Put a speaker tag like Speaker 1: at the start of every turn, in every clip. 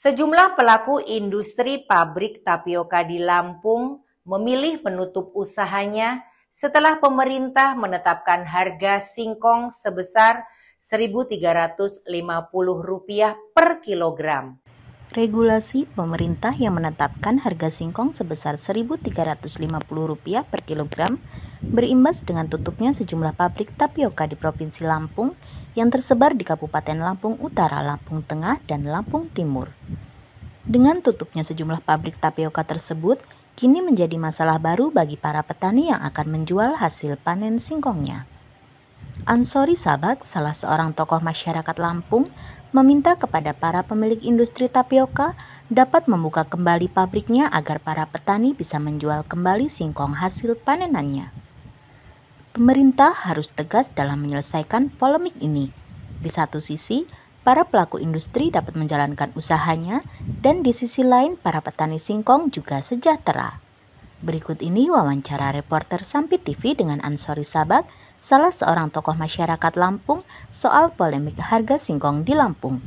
Speaker 1: Sejumlah pelaku industri pabrik tapioka di Lampung memilih menutup usahanya setelah pemerintah menetapkan harga singkong sebesar Rp1.350 per kilogram.
Speaker 2: Regulasi pemerintah yang menetapkan harga singkong sebesar Rp1.350 per kilogram berimbas dengan tutupnya sejumlah pabrik tapioka di Provinsi Lampung yang tersebar di Kabupaten Lampung Utara, Lampung Tengah, dan Lampung Timur. Dengan tutupnya sejumlah pabrik tapioka tersebut, kini menjadi masalah baru bagi para petani yang akan menjual hasil panen singkongnya. Ansori Sabak, salah seorang tokoh masyarakat Lampung, meminta kepada para pemilik industri tapioka dapat membuka kembali pabriknya agar para petani bisa menjual kembali singkong hasil panenannya. Pemerintah harus tegas dalam menyelesaikan polemik ini. Di satu sisi, para pelaku industri dapat menjalankan usahanya, dan di sisi lain para petani singkong juga sejahtera. Berikut ini wawancara reporter Sampit TV dengan Ansori Sabak, salah seorang tokoh masyarakat Lampung, soal polemik harga singkong di Lampung.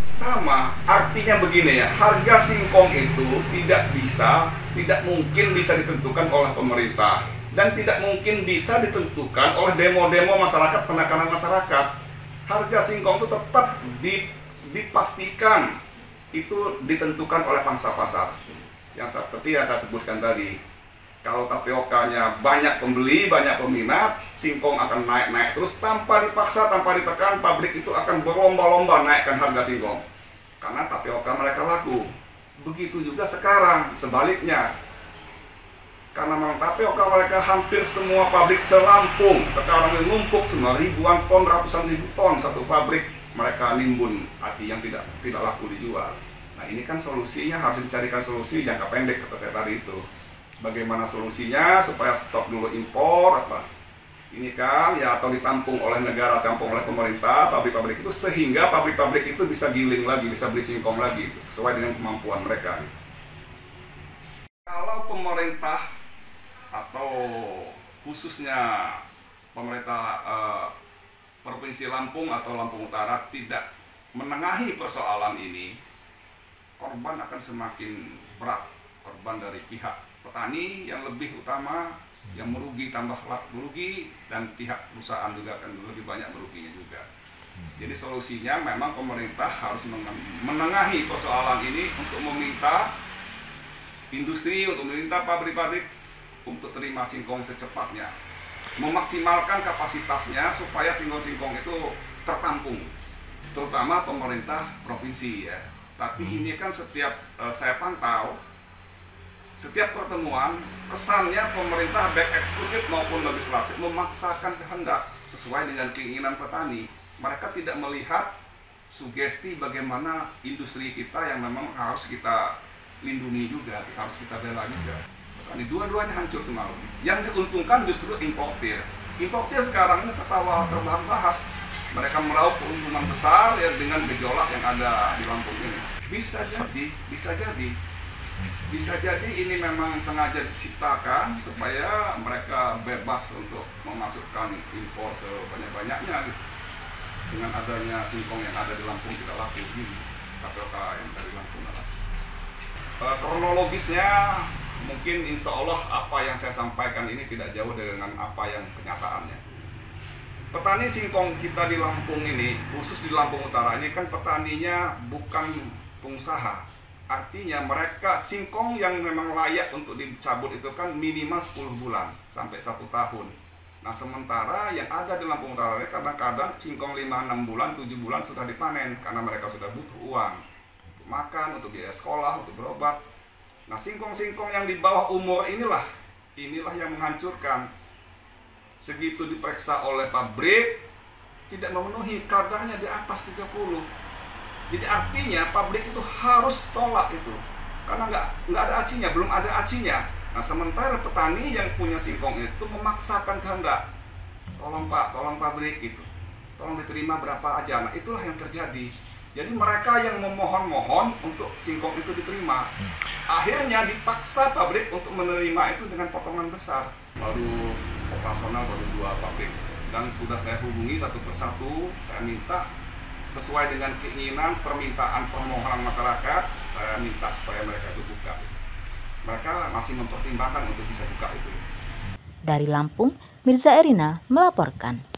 Speaker 3: Sama, artinya begini ya, harga singkong itu tidak mungkin bisa ditentukan oleh pemerintah, dan tidak mungkin bisa ditentukan oleh demo-demo masyarakat, penekanan masyarakat. Harga singkong itu tetap dipastikan itu ditentukan oleh pangsa pasar. Yang seperti yang saya sebutkan tadi, kalau tapiokanya banyak pembeli, banyak peminat, singkong akan naik-naik terus tanpa dipaksa, tanpa ditekan. Pabrik itu akan berlomba-lomba naikkan harga singkong karena tapioka mereka laku. Begitu juga sekarang, sebaliknya. Karena memang tapioka mereka hampir semua pabrik selampung sekarang menumpuk semua, ribuan ton, ratusan ribu ton satu pabrik mereka nimbun aci yang tidak laku dijual. Nah, ini kan solusinya harus dicarikan solusi jangka pendek, kata saya tadi itu. Bagaimana solusinya supaya stop dulu impor apa? Ini kan ya, atau ditampung oleh negara, tampung oleh pemerintah pabrik-pabrik itu, sehingga pabrik-pabrik itu bisa giling lagi, bisa beli singkong lagi sesuai dengan kemampuan mereka. Kalau pemerintah atau khususnya pemerintah Provinsi Lampung atau Lampung Utara tidak menengahi persoalan ini, korban akan semakin berat. Korban dari pihak petani yang lebih utama, yang merugi tambah merugi, dan pihak perusahaan juga akan lebih banyak meruginya juga. Jadi solusinya memang pemerintah harus menengahi persoalan ini untuk meminta industri, untuk meminta pabrik-pabrik untuk terima singkong secepatnya, memaksimalkan kapasitasnya supaya singkong-singkong itu tertampung, terutama pemerintah provinsi ya. Tapi ini kan setiap saya pantau, setiap pertemuan kesannya pemerintah baik eksekutif maupun legislatif memaksakan kehendak sesuai dengan keinginan petani. Mereka tidak melihat sugesti bagaimana industri kita yang memang harus kita lindungi juga, harus kita bela juga. Petani dua-duanya hancur semalam. Yang diuntungkan justru importir. Importir sekarang ini tertawa terbahak-bahak. Mereka meraup keuntungan besar ya dengan gejolak yang ada di Lampung ini. Bisa jadi ini memang sengaja diciptakan supaya mereka bebas untuk memasukkan impor sebanyak-banyaknya gitu. Dengan adanya singkong yang ada di Lampung tidak laku ini, tapioka yang dari Lampung tidak laku. Kronologisnya mungkin insya Allah apa yang saya sampaikan ini tidak jauh dengan apa yang kenyataannya. Petani singkong kita di Lampung ini, khusus di Lampung Utara ini kan petaninya bukan pengusaha. Artinya mereka singkong yang memang layak untuk dicabut itu kan minimal 10 bulan sampai 1 tahun. Nah, sementara yang ada di Lampung Utara ini kadang-kadang singkong 5-6 bulan, 7 bulan sudah dipanen karena mereka sudah butuh uang untuk makan, untuk biaya sekolah, untuk berobat. Nah, singkong-singkong yang di bawah umur inilah yang menghancurkan. Segitu diperiksa oleh pabrik, tidak memenuhi kadarnya di atas 30. Jadi artinya pabrik itu harus tolak itu, karena nggak ada acinya, belum ada acinya. Nah, sementara petani yang punya singkong itu memaksakan kehendak, tolong Pak, tolong pabrik gitu, tolong diterima berapa aja. Nah, itulah yang terjadi. Jadi mereka yang memohon-mohon untuk singkong itu diterima, akhirnya dipaksa pabrik untuk menerima itu dengan potongan besar. Baru operasional baru 2 pabrik, dan sudah saya hubungi satu persatu, saya minta sesuai dengan keinginan, permintaan, permohonan masyarakat, saya minta supaya mereka itu buka. Mereka masih mempertimbangkan untuk bisa buka itu.
Speaker 2: Dari Lampung, Mirza Erina melaporkan.